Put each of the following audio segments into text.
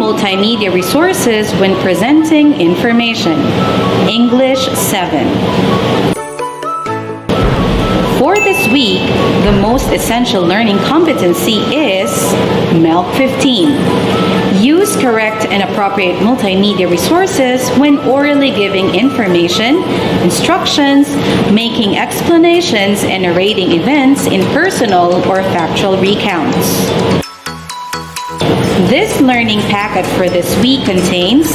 multimedia resources when presenting information. English 7. For this week, the most essential learning competency is MELC 15. Use correct and appropriate multimedia resources when orally giving information, instructions, making explanations, and narrating events in personal or factual recounts. This learning packet for this week contains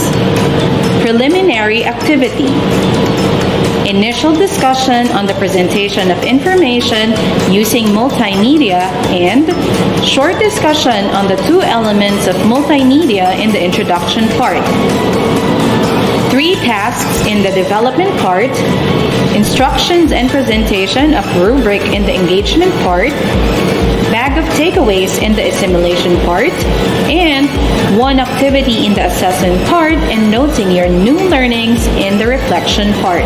preliminary activity, initial discussion on the presentation of information using multimedia, and short discussion on the two elements of multimedia in the introduction part. 3 tasks in the development part, instructions and presentation of rubric in the engagement part, bag of takeaways in the assimilation part, and 1 activity in the assessment part, and noting your new learnings in the reflection part.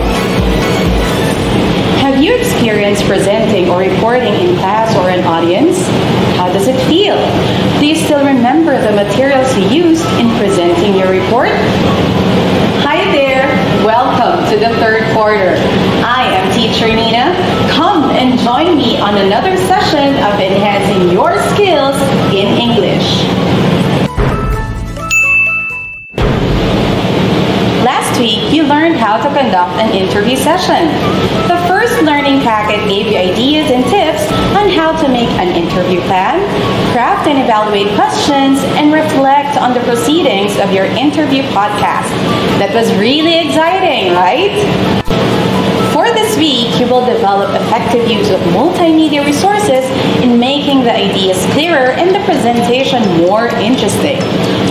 Have you experienced presenting or reporting in class or an audience? How does it feel? Do you still remember the materials you used in presenting your report? Hi there! Welcome to the 3rd quarter. I am Teacher Nina. Come and join me on another session of enhancing your skills in English. Last week, you learned how to conduct an interview session. The first learning packet gave you ideas and tips on how to make an interview plan, craft and evaluate questions, and reflect on the proceedings of your interview podcast. That was really exciting, right? For this week, you will develop effective use of multimedia resources in making the ideas clearer and the presentation more interesting.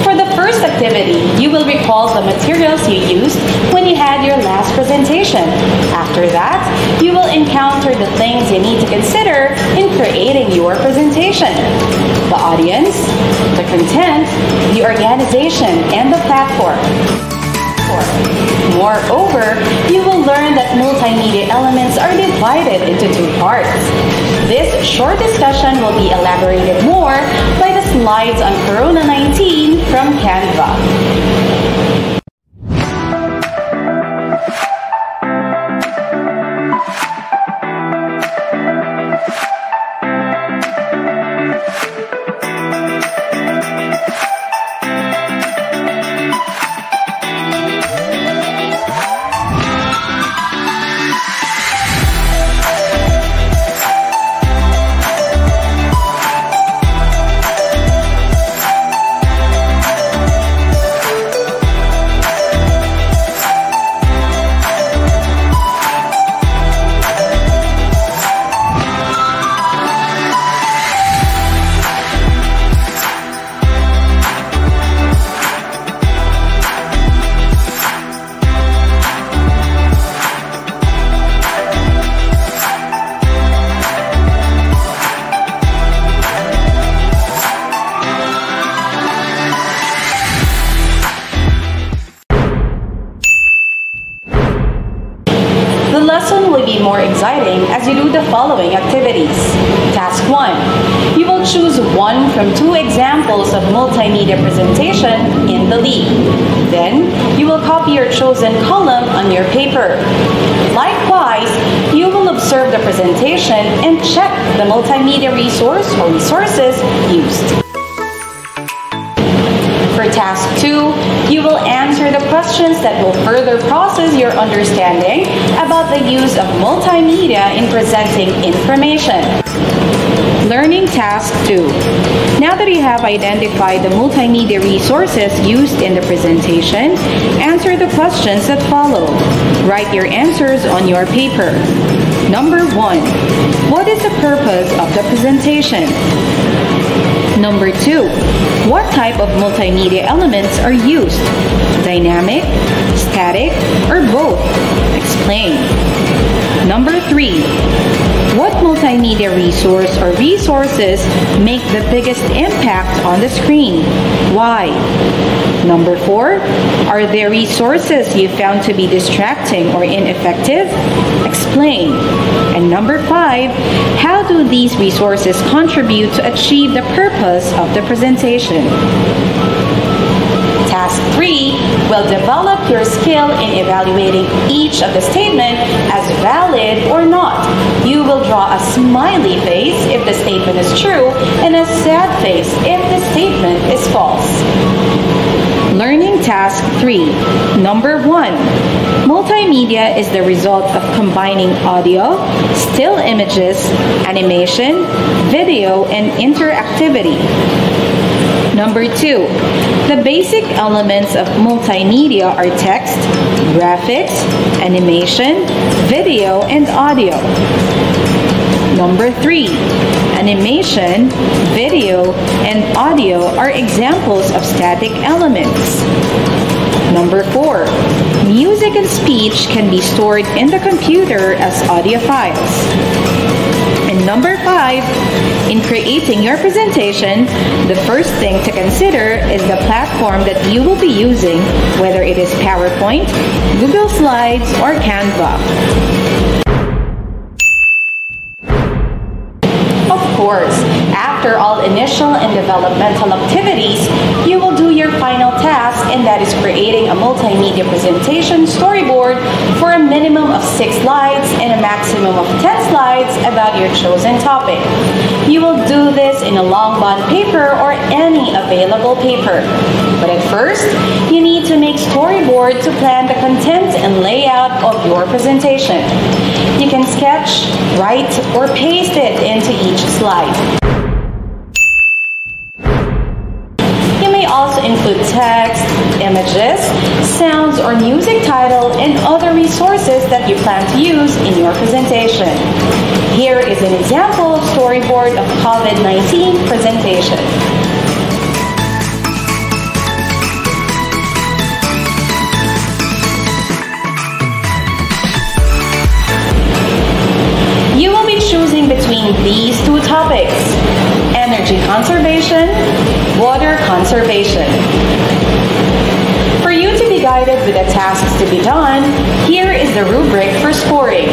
For the first activity, you will recall the materials you used when you had your last presentation. After that, you will encounter the things you need to consider in creating your presentation: the audience, the content, the organization, and the platform. Moreover, you will learn that multimedia elements are divided into 2 parts. This short discussion will be elaborated more by the slides on Corona-19 from Canva. The lesson will be more exciting as you do the following activities. Task 1. You will choose 1 from 2 examples of multimedia presentation in the lead. Then, you will copy your chosen column on your paper. Likewise, you will observe the presentation and check the multimedia resource or resources used. For task 2, you will answer the questions that will further process your understanding about the use of multimedia in presenting information. Learning task 2. Now that you have identified the multimedia resources used in the presentation, answer the questions that follow. Write your answers on your paper. Number 1. What is the purpose of the presentation? Number 2. What type of multimedia elements are used? Dynamic, static, or both? Explain. Number 3. What multimedia resource or resources make the biggest impact on the screen? Why? Number 4. Are there resources you found to be distracting or ineffective? Explain. And number 5. How do these resources contribute to achieve the purpose of the presentation? Task 3 will develop your skill in evaluating each of the statement as valid or not. You will draw a smiley face if the statement is true and a sad face if the statement is false. Learning Task 3. Number 1. Multimedia is the result of combining audio, still images, animation, video, and interactivity. Number 2. The basic elements of multimedia are text, graphics, animation, video, and audio. Number 3. Animation, video, and audio are examples of static elements. Number 4. Music and speech can be stored in the computer as audio files. And number 5, in creating your presentation, the first thing to consider is the platform that you will be using, whether it is PowerPoint, Google Slides, or Canva. Of course, after all initial and developmental activities, you will do your final task, and that is creating a multimedia presentation storyboard for a minimum of 6 slides and a maximum of 10 slides about your chosen topic. You will do this in a long bond paper or any available paper. But at first, you need to make storyboard to plan the content and layout of your presentation. You can sketch, write, or paste it into each slide. You may also include text, images, sounds, or music title and other resources that you plan to use in your presentation. Here is an example of storyboard of COVID-19 presentation. You will be choosing between these two topics: energy conservation, water conservation. For you to be guided with the tasks to be done, here is the rubric for scoring.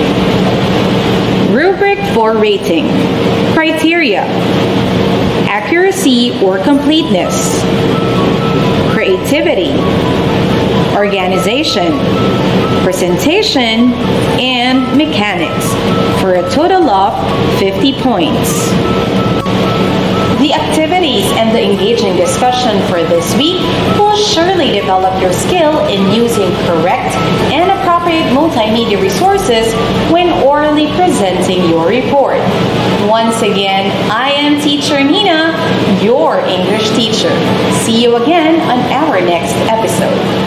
Rubric for rating. Criteria: accuracy or completeness, creativity, organization, presentation, and mechanics, for a total of 50 points. The activities and the engaging discussion for this week will surely develop your skill in using correct and appropriate multimedia resources when orally presenting your report. Once again, I am Teacher Nina, your English teacher. See you again on our next episode.